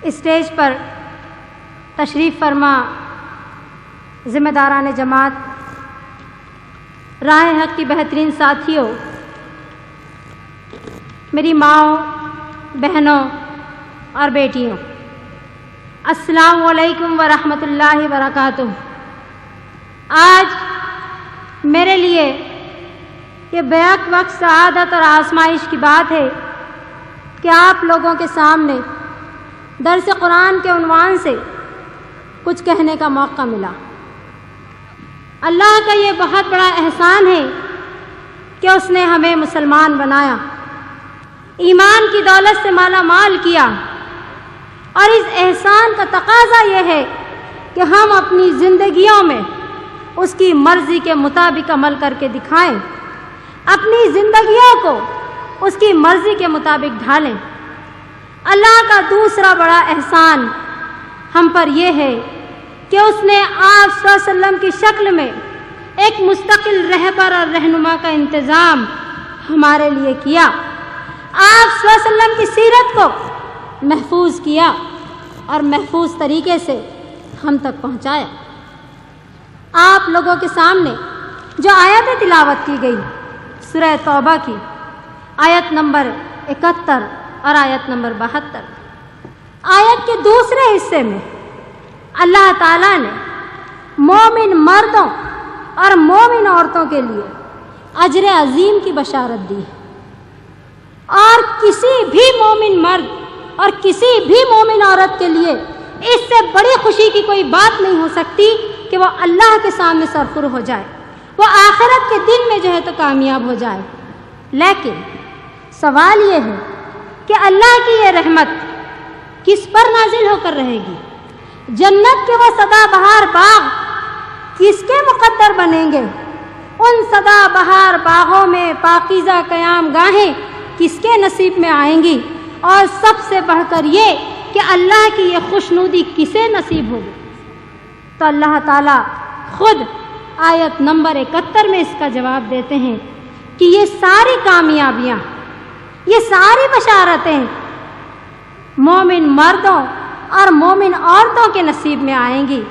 Stage پر تشریف فرما ذمہ داران جماعت، راہ حق کی بہترین ساتھیوں، میری ماؤں، بہنوں اور بیٹیوں، السلام علیکم ورحمۃ اللہ وبرکاتہ۔ آج میرے لیے یہ بیک وقت سعادت اور آزمائش کی بات ہے کہ آپ لوگوں کے سامنے درس قرآن کے عنوان سے کچھ کہنے کا موقع ملا۔ اللہ کا یہ بہت بڑا احسان ہے کہ اس نے ہمیں مسلمان بنایا، ایمان کی دولت سے مالا مال کیا، اور اس احسان کا تقاضا یہ ہے کہ ہم اپنی زندگیوں میں اس کی مرضی کے مطابق عمل کر کے دکھائیں، اپنی زندگیوں کو اس کی مرضی کے مطابق ڈھالیں۔ اللہ کا دوسرا بڑا احسان ہم پر یہ ہے کہ اس نے آپ صلی اللہ علیہ وسلم کی شکل میں ایک مستقل رہبر اور رہنما کا انتظام ہمارے لیے کیا، آپ صلی اللہ علیہ وسلم کی سیرت کو محفوظ کیا اور محفوظ طریقے سے ہم تک پہنچایا۔ آپ لوگوں کے سامنے جو آیت تلاوت کی گئی سورہ توبہ کی آیت نمبر 71 اور آیت نمبر 72، آیت کے دوسرے حصے میں اللہ تعالیٰ نے مومن مردوں اور مومن عورتوں کے لیے اجر عظیم کی بشارت دی، اور کسی بھی مومن مرد اور کسی بھی مومن عورت کے لیے اس سے بڑی خوشی کی کوئی بات نہیں ہو سکتی کہ وہ اللہ کے سامنے سرخر ہو جائے، وہ آخرت کے دن میں جو ہے تو کامیاب ہو جائے۔ لیکن سوال یہ ہے کہ اللہ کی یہ رحمت کس پر نازل ہو کر رہے گی؟ جنت کے وہ سدا بہار باغ کس کے مقدر بنیں گے؟ ان سدا بہار باغوں میں پاکیزہ قیام گاہیں کس کے نصیب میں آئیں گی؟ اور سب سے بڑھ کر یہ کہ اللہ کی یہ خوشنودی کسے نصیب ہوگی؟ تو اللہ تعالیٰ خود آیت نمبر 71 میں اس کا جواب دیتے ہیں کہ یہ ساری کامیابیاں، یہ ساری بشارتیں مومن مردوں اور مومن عورتوں کے نصیب میں آئیں گی،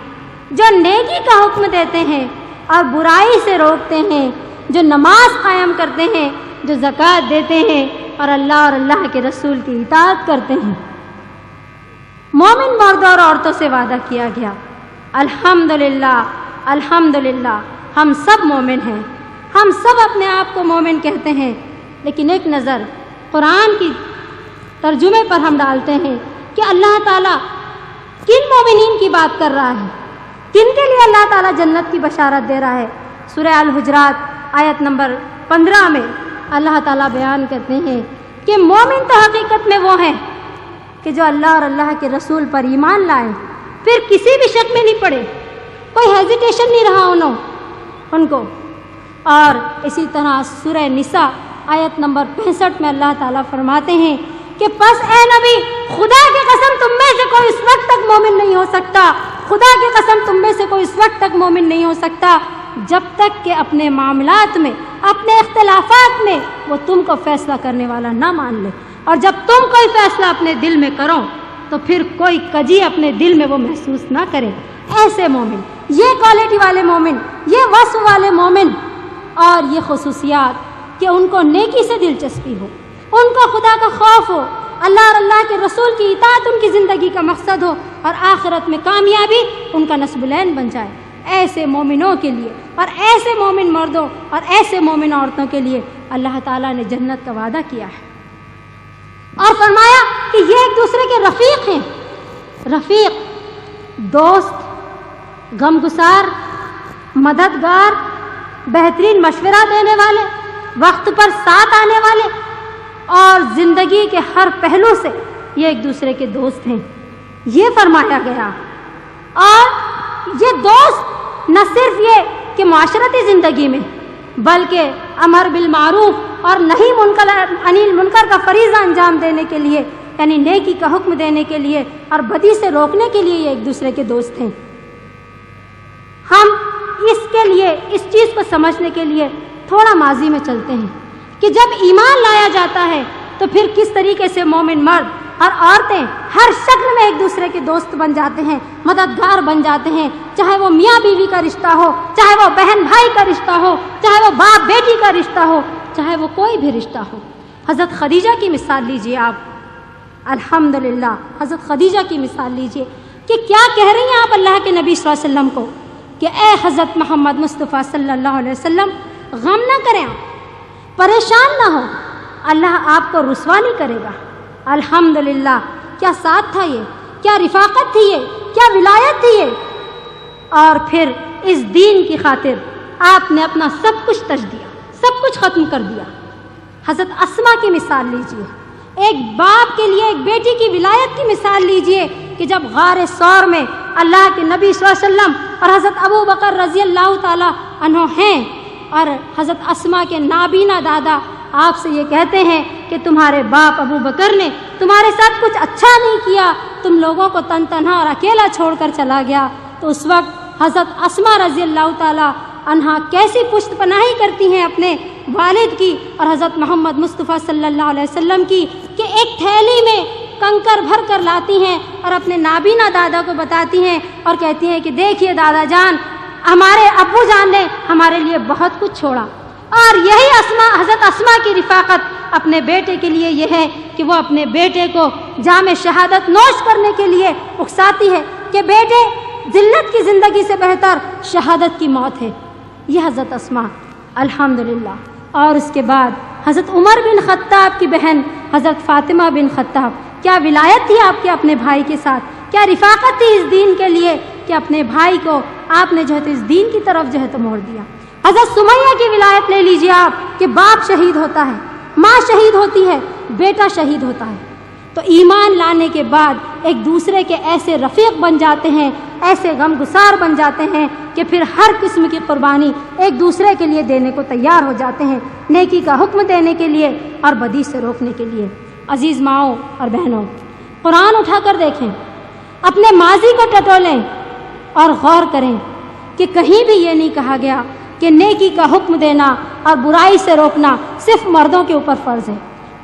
جو نیکی کا حکم دیتے ہیں اور برائی سے روکتے ہیں، جو نماز قائم کرتے ہیں، جو زکوٰۃ دیتے ہیں اور اللہ کے رسول کی اطاعت کرتے ہیں۔ مومن مردوں اور عورتوں سے وعدہ کیا گیا۔ الحمدللہ الحمدللہ ہم سب مومن ہیں، ہم سب اپنے آپ کو مومن کہتے ہیں، لیکن ایک نظر قرآن کی ترجمے پر ہم ڈالتے ہیں کہ اللہ تعالیٰ کن مومنین کی بات کر رہا ہے، کن کے لیے اللہ تعالیٰ جنت کی بشارت دے رہا ہے۔ سورہ الحجرات آیت نمبر 15 میں اللہ تعالیٰ بیان کرتے ہیں کہ مومن تو حقیقت میں وہ ہیں کہ جو اللہ اور اللہ کے رسول پر ایمان لائیں، پھر کسی بھی شک میں نہیں پڑے، کوئی ہیزیٹیشن نہیں رہا ان کو۔ اور اسی طرح سورہ نساء آیت نمبر 65 میں اللہ تعالیٰ فرماتے ہیں کہ پس اے نبی، خدا کی قسم تم میں سے کوئی اس وقت تک مومن نہیں ہو سکتا، خدا کی قسم تم میں سے کوئی اس وقت تک مومن نہیں ہو سکتا جب تک کہ اپنے معاملات میں، اپنے اختلافات میں وہ تم کو فیصلہ کرنے والا نہ مان لے، اور جب تم کوئی فیصلہ اپنے دل میں کرو تو پھر کوئی کجی اپنے دل میں وہ محسوس نہ کرے۔ ایسے مومن، یہ کوالٹی والے مومن، یہ وصف والے مومن، اور یہ خصوصیات کہ ان کو نیکی سے دلچسپی ہو، ان کو خدا کا خوف ہو، اللہ اور اللہ کے رسول کی اطاعت ان کی زندگی کا مقصد ہو، اور آخرت میں کامیابی ان کا نصب العین بن جائے۔ ایسے مومنوں کے لیے اور ایسے مومن مردوں اور ایسے مومن عورتوں کے لیے اللہ تعالیٰ نے جنت کا وعدہ کیا ہے، اور فرمایا کہ یہ ایک دوسرے کے رفیق ہیں۔ رفیق، دوست، غمگسار، مددگار، بہترین مشورہ دینے والے، وقت پر ساتھ آنے والے، اور زندگی کے ہر پہلو سے یہ ایک دوسرے کے دوست ہیں، یہ فرمایا گیا۔ اور یہ دوست نہ صرف یہ کہ معاشرتی زندگی میں، بلکہ امر بالمعروف اور نہی عن المنکر کا فریضہ انجام دینے کے لیے، یعنی نیکی کا حکم دینے کے لیے اور بدی سے روکنے کے لیے یہ ایک دوسرے کے دوست ہیں۔ ہم اس کے لیے، اس چیز کو سمجھنے کے لیے تھوڑا ماضی میں چلتے ہیں کہ جب ایمان لایا جاتا ہے تو پھر کس طریقے سے مومن مرد اور عورتیں ہر شکل میں ایک دوسرے کے دوست بن جاتے ہیں، مددگار بن جاتے ہیں، چاہے وہ میاں بیوی کا رشتہ ہو، چاہے وہ بہن بھائی کا رشتہ ہو، چاہے وہ باپ بیٹی کا رشتہ ہو، چاہے وہ کوئی بھی رشتہ ہو۔ حضرت خدیجہ کی مثال لیجئے آپ، الحمدللہ حضرت خدیجہ کی مثال لیجئے کہ کیا کہہ رہی ہیں آپ اللہ کے نبی صلی اللہ علیہ وسلم کو کہ اے حضرت محمد مصطفیٰ صلی اللہ علیہ وسلم، غم نہ کریں آپ، پریشان نہ ہو، اللہ آپ کو رسوا نہیں کرے گا۔ الحمدللہ، کیا ساتھ تھا یہ، کیا رفاقت تھی یہ، کیا ولایت تھی یہ۔ اور پھر اس دین کی خاطر آپ نے اپنا سب کچھ تج دیا، سب کچھ ختم کر دیا۔ حضرت اسما کی مثال لیجئے، ایک باپ کے لیے ایک بیٹی کی ولایت کی مثال لیجئے کہ جب غار ثور میں اللہ کے نبی صلی اللہ علیہ وسلم اور حضرت ابو بکر رضی اللہ تعالی عنہ ہیں اور حضرت اسما کے نابینا دادا آپ سے یہ کہتے ہیں کہ تمہارے باپ ابو بکر نے تمہارے ساتھ کچھ اچھا نہیں کیا، تم لوگوں کو تن تنہا اور اکیلا چھوڑ کر چلا گیا، تو اس وقت حضرت اسما رضی اللہ تعالی عنہا کیسی پشت پناہی کرتی ہیں اپنے والد کی اور حضرت محمد مصطفیٰ صلی اللہ علیہ وسلم کی، کہ ایک تھیلی میں کنکر بھر کر لاتی ہیں اور اپنے نابینا دادا کو بتاتی ہیں اور کہتی ہیں کہ دیکھیے دادا جان، ہمارے ابو جان نے ہمارے لیے بہت کچھ چھوڑا۔ اور یہی حضرت اسما کی رفاقت اپنے بیٹے کے لیے یہ ہے کہ وہ اپنے بیٹے کو جام شہادت نوش کرنے کے لیے اکساتی ہے کہ بیٹے، ذلت کی زندگی سے بہتر شہادت کی موت ہے۔ یہ حضرت اسما، الحمدللہ۔ اور اس کے بعد حضرت عمر بن خطاب کی بہن حضرت فاطمہ بن خطاب، کیا ولایت تھی آپ کے اپنے بھائی کے ساتھ، کیا رفاقت تھی اس دین کے لیے کہ اپنے بھائی کو آپ نے جو ہے تو اس دین کی طرف جو ہے تو موڑ دیا۔ حضرت سمیہ کی ولایت لے لیجیے آپ کہ باپ شہید ہوتا ہے، ماں شہید ہوتی ہے، بیٹا شہید ہوتا ہے، تو ایمان لانے کے بعد ایک دوسرے کے ایسے رفیق بن جاتے ہیں، ایسے غم گسار بن جاتے ہیں کہ پھر ہر قسم کی قربانی ایک دوسرے کے لیے دینے کو تیار ہو جاتے ہیں، نیکی کا حکم دینے کے لیے اور بدی سے روکنے کے لیے۔ عزیز ماؤں اور بہنوں، قرآن اٹھا کر دیکھیں، اپنے ماضی کو ٹٹولیں اور غور کریں کہ کہیں بھی یہ نہیں کہا گیا کہ نیکی کا حکم دینا اور برائی سے روکنا صرف مردوں کے اوپر فرض ہے،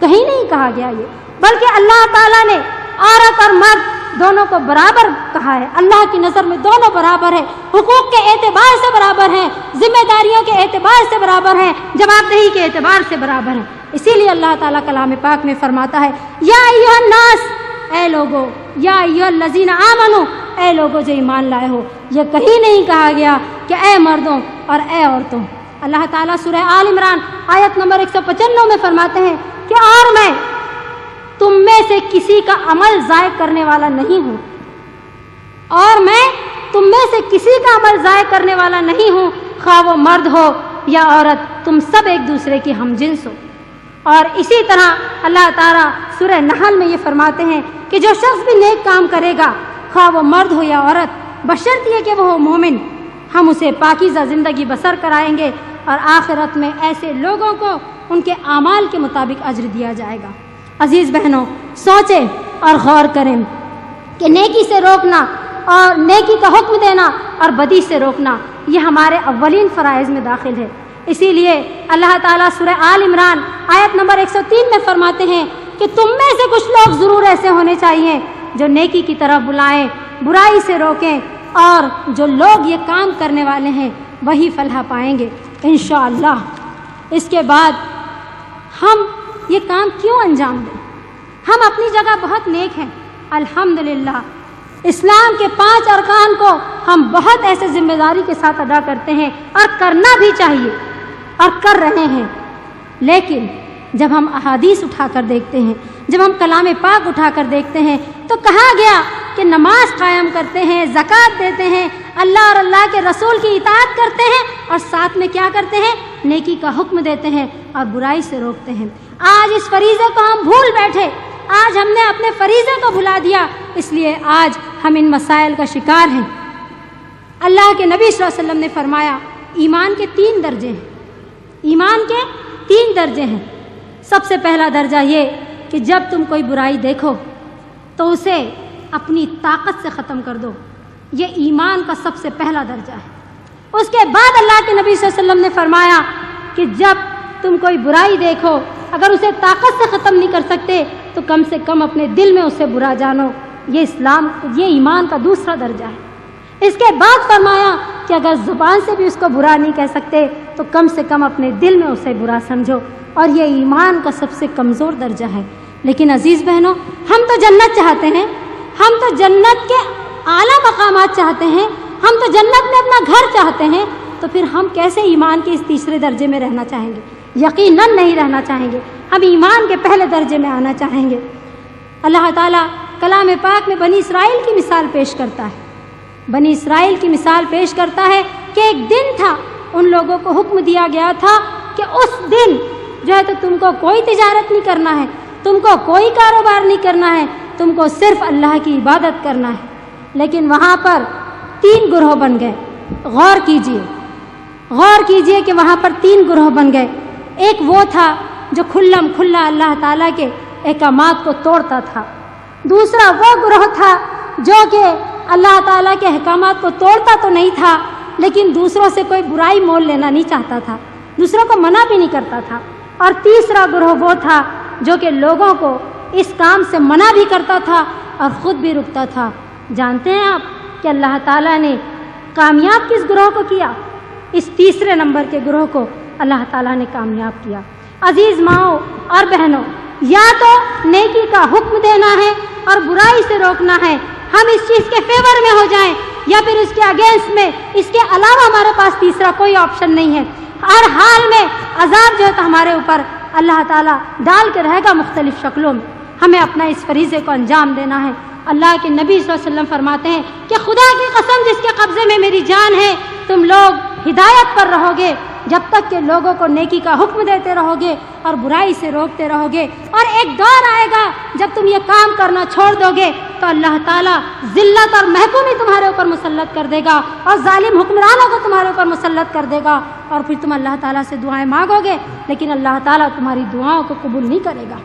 کہیں نہیں کہا گیا یہ، بلکہ اللہ تعالیٰ نے عورت اور مرد دونوں کو برابر کہا ہے۔ اللہ کی نظر میں دونوں برابر ہیں، حقوق کے اعتبار سے برابر ہیں، ذمہ داریوں کے اعتبار سے برابر ہیں، جواب دہی کے اعتبار سے برابر ہیں۔ اسی لیے اللہ تعالیٰ کلام پاک میں فرماتا ہے، یا ایھا الناس، اے لوگو، یا ایھا الذین آمنو، اے لوگو جو ایمان لائے ہو۔ یہ کہیں نہیں کہا گیا کہ اے مردوں اور اے عورتوں۔ اللہ تعالیٰ سورہ آل عمران آیت نمبر 195 میں فرماتے ہیں کہ اور میں تم میں سے کسی کا عمل ضائع کرنے والا نہیں ہوں، اور میں تم میں سے کسی کا عمل ضائع کرنے والا نہیں ہوں، خواہ وہ مرد ہو یا عورت، تم سب ایک دوسرے کی ہم جنس ہو۔ اور اسی طرح اللہ تعالیٰ سورہ نحل میں یہ فرماتے ہیں کہ جو شخص بھی نیک کام کرے گا، خواہ وہ مرد ہو یا عورت، بشرط یہ کہ وہ ہو مومن، ہم اسے پاکیزہ زندگی بسر کرائیں گے اور آخرت میں ایسے لوگوں کو ان کے اعمال کے مطابق اجر دیا جائے گا۔ عزیز بہنوں، سوچیں اور غور کریں کہ نیکی سے روکنا اور نیکی کا حکم دینا اور بدی سے روکنا یہ ہمارے اولین فرائض میں داخل ہے۔ اسی لیے اللہ تعالیٰ سورہ آل عمران آیت نمبر 103 میں فرماتے ہیں کہ تم میں سے کچھ لوگ ضرور ایسے ہونے چاہیے جو نیکی کی طرف بلائیں، برائی سے روکیں، اور جو لوگ یہ کام کرنے والے ہیں وہی فلاح پائیں گے انشاءاللہ۔ اس کے بعد ہم یہ کام کیوں انجام دیں؟ ہم اپنی جگہ بہت نیک ہیں الحمدللہ، اسلام کے 5 ارکان کو ہم بہت ایسے ذمہ داری کے ساتھ ادا کرتے ہیں اور کرنا بھی چاہیے اور کر رہے ہیں، لیکن جب ہم احادیث اٹھا کر دیکھتے ہیں، جب ہم کلام پاک اٹھا کر دیکھتے ہیں تو کہا گیا کہ نماز قائم کرتے ہیں، زکوٰۃ دیتے ہیں، اللہ اور اللہ کے رسول کی اطاعت کرتے ہیں، اور ساتھ میں کیا کرتے ہیں؟ نیکی کا حکم دیتے ہیں اور برائی سے روکتے ہیں۔ آج اس فریضے کو ہم بھول بیٹھے، آج ہم نے اپنے فریضے کو بھلا دیا، اس لیے آج ہم ان مسائل کا شکار ہیں۔ اللہ کے نبی صلی اللہ علیہ وسلم نے فرمایا ایمان کے 3 درجے ہیں، ایمان کے 3 درجے ہیں۔ سب سے پہلا درجہ یہ کہ جب تم کوئی برائی دیکھو تو اسے اپنی طاقت سے ختم کر دو، یہ ایمان کا سب سے پہلا درجہ ہے۔ اس کے بعد اللہ کے نبی صلی اللہ علیہ وسلم نے فرمایا کہ جب تم کوئی برائی دیکھو، اگر اسے طاقت سے ختم نہیں کر سکتے تو کم سے کم اپنے دل میں اسے برا جانو. یہ ایمان کا دوسرا درجہ ہے. اس کے بعد فرمایا کہ اگر زبان سے بھی اس کو برا نہیں کہہ سکتے تو کم سے کم اپنے دل میں اسے برا سمجھو, اور یہ ایمان کا سب سے کمزور درجہ ہے. لیکن عزیز بہنوں, ہم تو جنت چاہتے ہیں, ہم تو جنت کے اعلیٰ مقامات چاہتے ہیں, ہم تو جنت میں اپنا گھر چاہتے ہیں, تو پھر ہم کیسے ایمان کے اس تیسرے درجے میں رہنا چاہیں گے؟ یقیناً نہیں رہنا چاہیں گے. ہم ایمان کے پہلے درجے میں آنا چاہیں گے. اللہ تعالیٰ کلام پاک میں بنی اسرائیل کی مثال پیش کرتا ہے. بنی اسرائیل کی مثال پیش کرتا ہے کہ ایک دن تھا, ان لوگوں کو حکم دیا گیا تھا کہ اس دن جو ہے تو تم کو کوئی تجارت نہیں کرنا ہے, تم کو کوئی کاروبار نہیں کرنا ہے, تم کو صرف اللہ کی عبادت کرنا ہے. لیکن وہاں پر 3 گروہ بن گئے. غور کیجئے کہ وہاں پر 3 گروہ بن گئے. ایک وہ تھا جو کھلم کھلا اللہ تعالیٰ کے احکامات کو توڑتا تھا. دوسرا وہ گروہ تھا جو کہ اللہ تعالیٰ کے احکامات کو توڑتا تو نہیں تھا, لیکن دوسروں سے کوئی برائی مول لینا نہیں چاہتا تھا, دوسروں کو منع بھی نہیں کرتا تھا. اور تیسرا گروہ وہ تھا جو کہ لوگوں کو اس کام سے منع بھی کرتا تھا اور خود بھی رکتا تھا. جانتے ہیں آپ کہ اللہ تعالیٰ نے کامیاب کس گروہ کو کیا؟ اس تیسرے نمبر کے گروہ کو اللہ تعالیٰ نے کامیاب کیا. عزیز ماؤں اور بہنوں, یا تو نیکی کا حکم دینا ہے اور برائی سے روکنا ہے, ہم اس چیز کے فیور میں ہو جائیں, یا پھر اس کے اگینسٹ میں, اس کے علاوہ ہمارے پاس تیسرا کوئی آپشن نہیں ہے. ہر حال میں عذاب جو ہے تو ہمارے اوپر اللہ تعالیٰ ڈال کے رہے گا مختلف شکلوں میں. ہمیں اپنا اس فریضے کو انجام دینا ہے. اللہ کے نبی صلی اللہ علیہ وسلم فرماتے ہیں کہ خدا کی قسم جس کے قبضے میں میری جان ہے, تم لوگ ہدایت پر رہو گے جب تک کہ لوگوں کو نیکی کا حکم دیتے رہو گے اور برائی سے روکتے رہو گے. اور ایک دور آئے گا جب تم یہ کام کرنا چھوڑ دو گے تو اللہ تعالیٰ ذلت اور محکومی تمہارے اوپر مسلط کر دے گا, اور ظالم حکمرانوں کو تمہارے اوپر مسلط کر دے گا, اور پھر تم اللہ تعالیٰ سے دعائیں مانگو گے لیکن اللہ تعالیٰ تمہاری دعاؤں کو قبول نہیں کرے گا.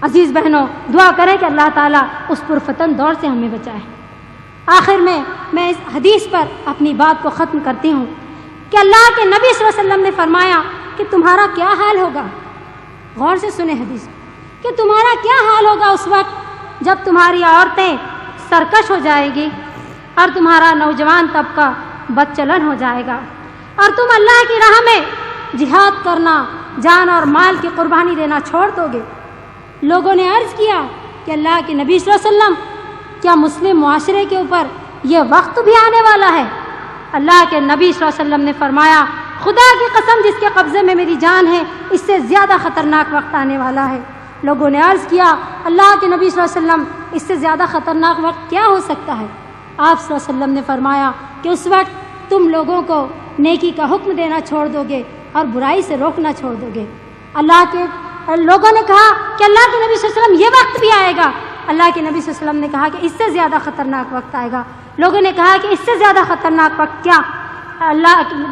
عزیز بہنوں, دعا کریں کہ اللہ تعالیٰ اس پرفتن دور سے ہمیں بچائے. آخر میں اس حدیث پر اپنی بات کو ختم کرتی ہوں کہ اللہ کے نبی صلی اللہ علیہ وسلم نے فرمایا کہ تمہارا کیا حال ہوگا. غور سے سنیں حدیث کہ تمہارا کیا حال ہوگا اس وقت جب تمہاری عورتیں سرکش ہو جائے گی اور تمہارا نوجوان طبقہ بد چلن ہو جائے گا, اور تم اللہ کی راہ میں جہاد کرنا, جان اور مال کی قربانی دینا چھوڑ دو گے. لوگوں نے عرض کیا کہ اللہ کے نبی صلی اللہ علیہ وسلم, کیا مسلم معاشرے کے اوپر یہ وقت بھی آنے والا ہے؟ اللہ کے نبی صلی اللہ علیہ وسلم نے فرمایا, خدا کی قسم جس کے قبضے میں میری جان ہے, اس سے زیادہ خطرناک وقت آنے والا ہے. لوگوں نے عرض کیا, اللہ کے نبی صلی اللہ علیہ وسلم اس سے زیادہ خطرناک وقت کیا ہو سکتا ہے؟ آپ صلی اللہ علیہ وسلم نے فرمایا کہ اس وقت تم لوگوں کو نیکی کا حکم دینا چھوڑ دو گے اور برائی سے روکنا چھوڑ دو گے. لوگوں نے کہا کہ اللہ کے نبی صلی اللہ علیہ وسلم یہ وقت بھی آئے گا. اللہ کے نبی صلی اللہ علیہ وسلم نے کہا کہ اس سے زیادہ خطرناک وقت آئے گا. لوگوں نے کہا کہ اس سے زیادہ خطرناک وقت کیا؟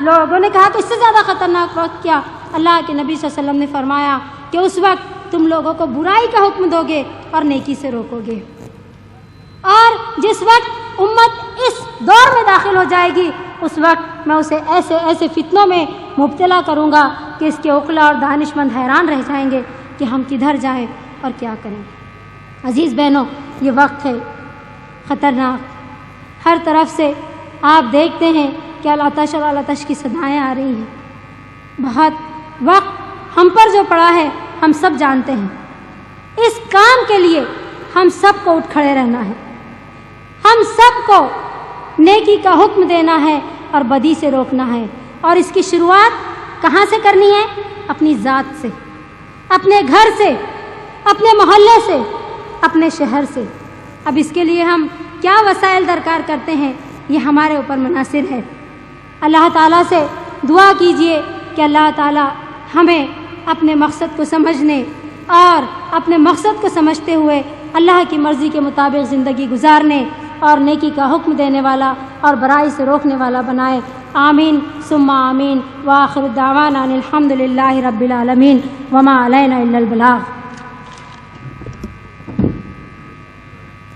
لوگوں نے کہا کہ اس سے زیادہ خطرناک وقت کیا؟ اللہ کے نبی صلی اللہ علیہ وسلم نے فرمایا کہ اس وقت تم لوگوں کو برائی کا حکم دو گے اور نیکی سے روکو گے. اور جس وقت امت اس دور میں داخل ہو جائے گی, اس وقت میں اسے ایسے فتنوں میں مبتلا کروں گا کہ اس کے عقلاء اور دانش مند حیران رہ جائیں گے کہ ہم کدھر جائیں اور کیا کریں. عزیز بہنوں, یہ وقت ہے خطرناک. ہر طرف سے آپ دیکھتے ہیں کہ العطش اور العطش کی صدائیں آ رہی ہیں. بہت وقت ہم پر جو پڑا ہے ہم سب جانتے ہیں. اس کام کے لیے ہم سب کو اٹھ کھڑے رہنا ہے. ہم سب کو نیکی کا حکم دینا ہے اور بدی سے روکنا ہے. اور اس کی شروعات کہاں سے کرنی ہے؟ اپنی ذات سے, اپنے گھر سے, اپنے محلے سے, اپنے شہر سے. اب اس کے لیے ہم کیا وسائل درکار کرتے ہیں یہ ہمارے اوپر منحصر ہے. اللہ تعالیٰ سے دعا کیجئے کہ اللہ تعالیٰ ہمیں اپنے مقصد کو سمجھنے اور اپنے مقصد کو سمجھتے ہوئے اللہ کی مرضی کے مطابق زندگی گزارنے اور نیکی کا حکم دینے والا اور برائی سے روکنے والا بنائے. آمین ثم آمین. وآخر دعوانا الحمد للہ رب العالمین وما علینا الا البلاغ.